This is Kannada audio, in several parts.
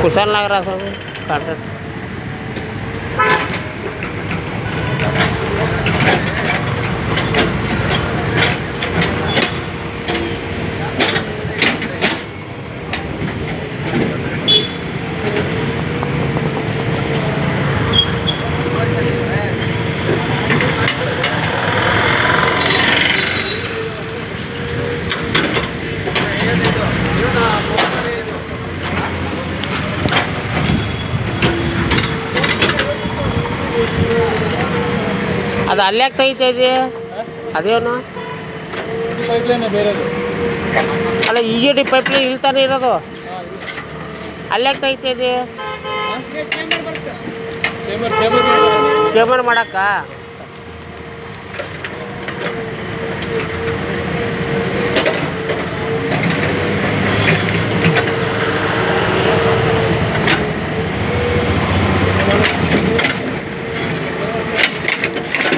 कुशाल लग रहा सब कांट्रेक्ट। ಅದು ಅಲ್ಯಾಕೆ ತೆಗಿತಾ ಇದೆ ಅದೇನು ಪೈಪ್ಲೈನ್ ಬೇರೆದು ಅಲ್ಲ EJD ಪೈಪ್ಲೈನ್ ಇಲ್ಲಿ ತಾನೇ ಇರೋದು ಅಲ್ಯಾಕೆ ತೆಗಿತಾ ಇದೆ ಚೇಂಬರ್ ಮಾಡಕ್ಕ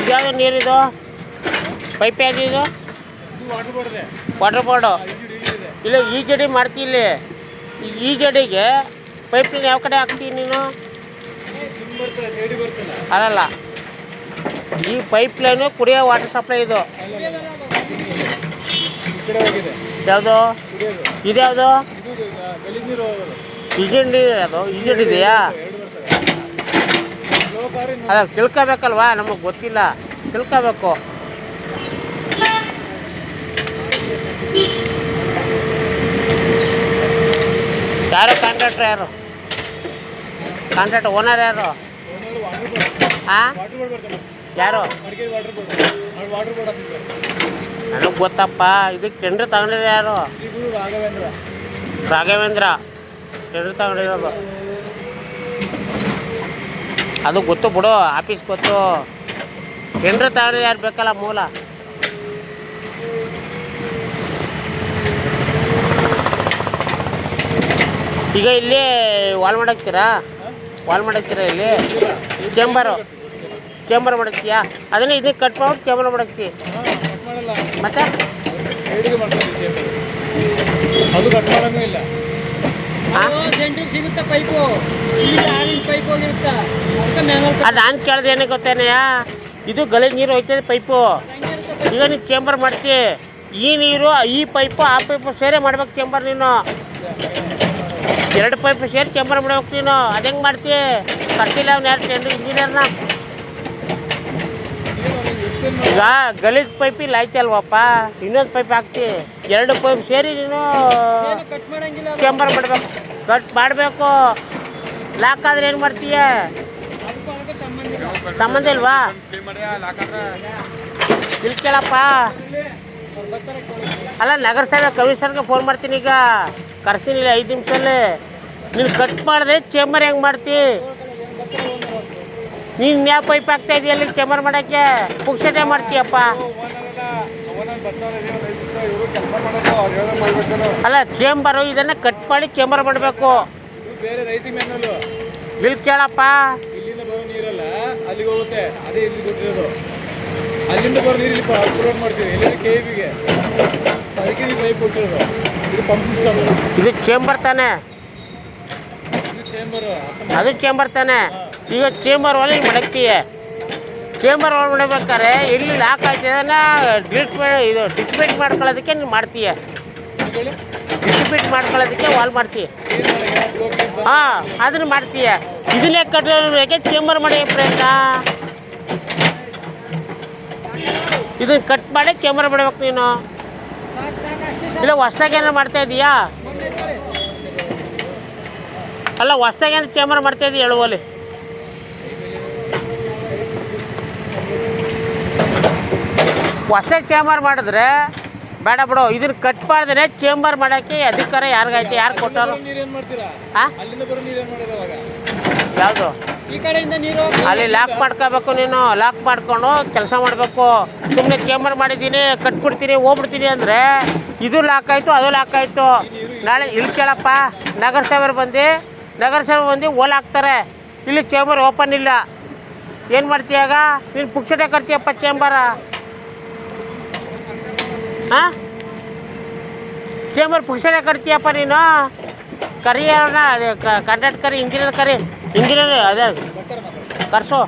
ಇದ್ಯಾವುದು ನೀರಿದು ಪೈಪ್ ಯಾವ್ದಿದು ವಾಟರ್ ಬೋರ್ಡು ಇಲ್ಲ EJD ಮಾಡ್ತಿ ಇಲ್ಲಿ EJDಗೆ ಪೈಪ್ಲೈನ್ ಯಾವ ಕಡೆ ಹಾಕ್ತೀನಿ ನೀನು ಅಲ್ಲಲ್ಲ ಈ ಪೈಪ್ಲೈನು ಕುಡಿಯೋ ವಾಟರ್ ಸಪ್ಲೈ ಇದು ಯಾವುದು ಇದ್ಯಾವುದು EJD ಅದು EJD ಇದೆಯಾ ಅಲ್ಲ ತಿಳ್ಕೊಬೇಕಲ್ವಾ ನಮಗೆ ಗೊತ್ತಿಲ್ಲ ತಿಳ್ಕೊಬೇಕು ಯಾರು ಕಾಂಟ್ರಾಕ್ಟ್ರ್ ಯಾರು ಕಾಂಟ್ರಾಕ್ಟ್ ಓನರ್ ಯಾರು ಹಾಂ ಯಾರು ನನಗೆ ಗೊತ್ತಪ್ಪ ಇದಕ್ಕೆ ಟೆಂಡ್ರ್ ತಗೊಂಡಿರೋ ಯಾರು ರಾಘವೇಂದ್ರ ಟೆಂಡ್ರ್ ತಗೊಂಡಿರೋದು ಅದು ಗೊತ್ತು ಬಿಡು ಆಫೀಸ್ ಗೊತ್ತು ಟೆಂಡ್ರ್ ತಗೊಂಡ್ರೆ ಯಾರು ಬೇಕಲ್ಲ ಮೂಲ ಈಗ ಇಲ್ಲಿ ವಾಲ್ ಮಾಡಾಕ್ತೀರಾ ಇಲ್ಲಿ ಚೇಂಬರ್ ಮಾಡಾಕ್ತೀಯಾ ಅದನ್ನೇ ಇದಕ್ಕೆ ಕಟ್ ಮಾಡ್ಬಿಟ್ಟು ಚೇಂಬರ್ ಮಾಡಾಕ್ತಿ ಮತ್ತೆ ನಾನು ಕೇಳ್ದೆ ಏನೇ ಗೊತ್ತೇನೆಯ ಇದು ಗಲೀಜು ನೀರು ಹೋಯ್ತದೆ ಪೈಪು ಈಗ ನೀನು ಚೇಂಬರ್ ಮಾಡ್ತಿ ಈ ನೀರು ಈ ಪೈಪು ಆ ಪೈಪು ಸೇರೇ ಮಾಡ್ಬೇಕು ಚೇಂಬರ್ ನೀನು ಎರಡು ಪೈಪ್ ಸೇರಿ ಚೇಂಬರ್ ಮಾಡ್ಬೇಕು ನೀನು ಅದು ಹೆಂಗೆ ಮಾಡ್ತಿ ಕರ್ಸಿಲ್ಲ ಅವ್ನು ಯಾರು ಟೆಂಡ್ರ್ ಇಂಜಿನಿಯರ್ನ ಈಗ ಗಲೀಜು ಪೈಪ್ ಇಲ್ಲ ಆಯ್ತಲ್ವಪ್ಪ ಇನ್ನೊಂದು ಪೈಪ್ ಹಾಕ್ತಿ ಎರಡು ಪೈಪ್ ಸೇರಿ ನೀನು ಚೇಂಬರ್ ಮಾಡಬೇಕು ಕಟ್ ಮಾಡಬೇಕು ಲಾಕ್ ಆದ್ರೆ ಏನು ಮಾಡ್ತೀಯ ಸಂಬಂಧ ಇಲ್ವಾ ಇಲ್ಲಿ ಕೇಳಪ್ಪ ಅಲ್ಲ ನಗರಸಭೆ ಕಮಿಷನರ್ಗೆ ಫೋನ್ ಮಾಡ್ತೀನಿ ಈಗ ಕರ್ಸ್ತೀನಿ ಇಲ್ಲ 5 ನಿಮಿಷದಲ್ಲಿ ನೀನು ಕಟ್ ಮಾಡಿದ್ರೆ ಚೇಂಬರ್ ಹೆಂಗೆ ಮಾಡ್ತಿ ನೀನು ಯಾವ ಪೈಪ್ ಹಾಕ್ತಾ ಇದೆಯಲ್ಲ ಚೇಂಬರ್ ಮಾಡೋಕ್ಕೆ ಪುಕ್ಷಟೆ ಮಾಡ್ತೀಯಪ್ಪ ಅಲ್ಲ ಚೇಂಬರು ಇದನ್ನು ಕಟ್ ಮಾಡಿ ಚೇಂಬರ್ ಮಾಡಬೇಕು ಇಲ್ಲಿ ಕೇಳಪ್ಪ ಇಲ್ಲಿಂದ ಬರೋ ನೀರಲ್ಲ ಅಲ್ಲಿಗೆ ಹೋಗುತ್ತೆ ಅದೇ ಇಲ್ಲಿ ಕೊಟ್ಟಿರೋದು ಅಲ್ಲಿಂದ ಬರೋ ನೀರು ಇಲ್ಲಿ ಪುರೋಟ್ ಮಾಡ್ತೀವಿ ಎಲ್ಲೆಲ್ಲಿ KVಗೆ ಅದಕ್ಕೆ ನೀವು ಪೈಪ್ ಕೊಟ್ಟಿರೋದು ಇದು ಪಂಪ್ ಸಿಸ್ಟಮ್ ಇದು ಚೇಂಬರ್ ತಾನೆ ಅದು ಚೇಂಬರ್ ತಾನೆ ಈಗ ಚೇಂಬರ್ ಒಳಗೆ ಮಡಗ್ತೀಯ ಚೇಂಬರ್ ಒಳಗೆ ಮಾಡಬೇಕಾದ್ರೆ ಎಲ್ಲಿ ಲಾಕ್ ಆಯ್ತದನ್ನ ಡಿಸ್ಮಿಟ್ ಮಾಡ್ಕೊಳ್ಳೋದಕ್ಕೆ ನೀನು ಮಾಡ್ತೀಯ ಡಿಸ್ಮಿಟ್ ಮಾಡ್ಕೊಳ್ಳೋದಕ್ಕೆ ವಾಲ್ ಮಾಡ್ತೀಯ ಹಾಂ ಅದನ್ನು ಮಾಡ್ತೀಯ ಇದನ್ನೇ ಕಟ್ಟೋಕ್ಕೆ ಚೇಂಬರ್ ಮಾಡಿ ಪ್ರಯತ್ನ ಇದನ್ನು ಕಟ್ ಮಾಡಿ ಚೇಂಬರ್ ಮಾಡ್ಬೇಕು ನೀನು ಇಲ್ಲ ಹೊಸ್ದಾಗಿ ಏನಾರು ಮಾಡ್ತಾ ಇದೀಯಾ ಅಲ್ಲ ಹೊಸ್ದಾಗಿ ಏನಾರು ಚೇಂಬರ್ ಮಾಡ್ತಾ ಇದೀಯ ಹೇಳುವಲ್ಲಿ ಹೊಸ್ದಾಗಿ ಚೇಂಬರ್ ಮಾಡಿದ್ರೆ ಬೇಡ ಬಿಡು ಇದನ್ನು ಕಟ್ ಮಾಡಿದ್ರೆ ಚೇಂಬರ್ ಮಾಡೋಕ್ಕೆ ಅಧಿಕಾರ ಯಾರಿಗೈತೆ ಯಾರು ಕೊಟ್ಟರು ಹಾಂ ಯಾವುದು ಅಲ್ಲಿ ಲಾಕ್ ಮಾಡ್ಕೋಬೇಕು ನೀನು ಲಾಕ್ ಮಾಡ್ಕೊಂಡು ಕೆಲಸ ಮಾಡಬೇಕು ಸುಮ್ಮನೆ ಚೇಂಬರ್ ಮಾಡಿದ್ದೀನಿ ಕಟ್ಬಿಡ್ತೀನಿ ಹೋಗ್ಬಿಡ್ತೀನಿ ಅಂದರೆ ಇದು ಲಾಕ್ ಆಯಿತು ಅದು ಲಾಕ್ ಆಯಿತು ನಾಳೆ ಇಲ್ಲಿ ಕೇಳಪ್ಪ ನಗರಸಭೆ ಬಂದು ಓಲ್ ಹಾಕ್ತಾರೆ ಇಲ್ಲಿ ಚೇಂಬರ್ ಓಪನ್ ಇಲ್ಲ ಏನು ಮಾಡ್ತೀಯಾಗ ನೀನು ಪುಕ್ಷಟೆ ಕಟ್ತೀಯಪ್ಪ ಚೇಂಬರ ಹಾಂ ಚೇಂಬರ್ ಪುಕ್ಷಟೆ ಕಟ್ತೀಯಪ್ಪ ನೀನು ಕರಿ ಅವ್ರನ್ನ ಅದೇ ಕಾಂಟ್ರಾಕ್ಟ್ ಕರಿ ಇಂಜಿನಿಯರ್ ಕರಿ ಇಂಜಿನಿಯರ್ ಅದೇ ಬರ್ತಾರೆ ಮಾತಾಡ್ತಾರೆ ಕರ್ಸು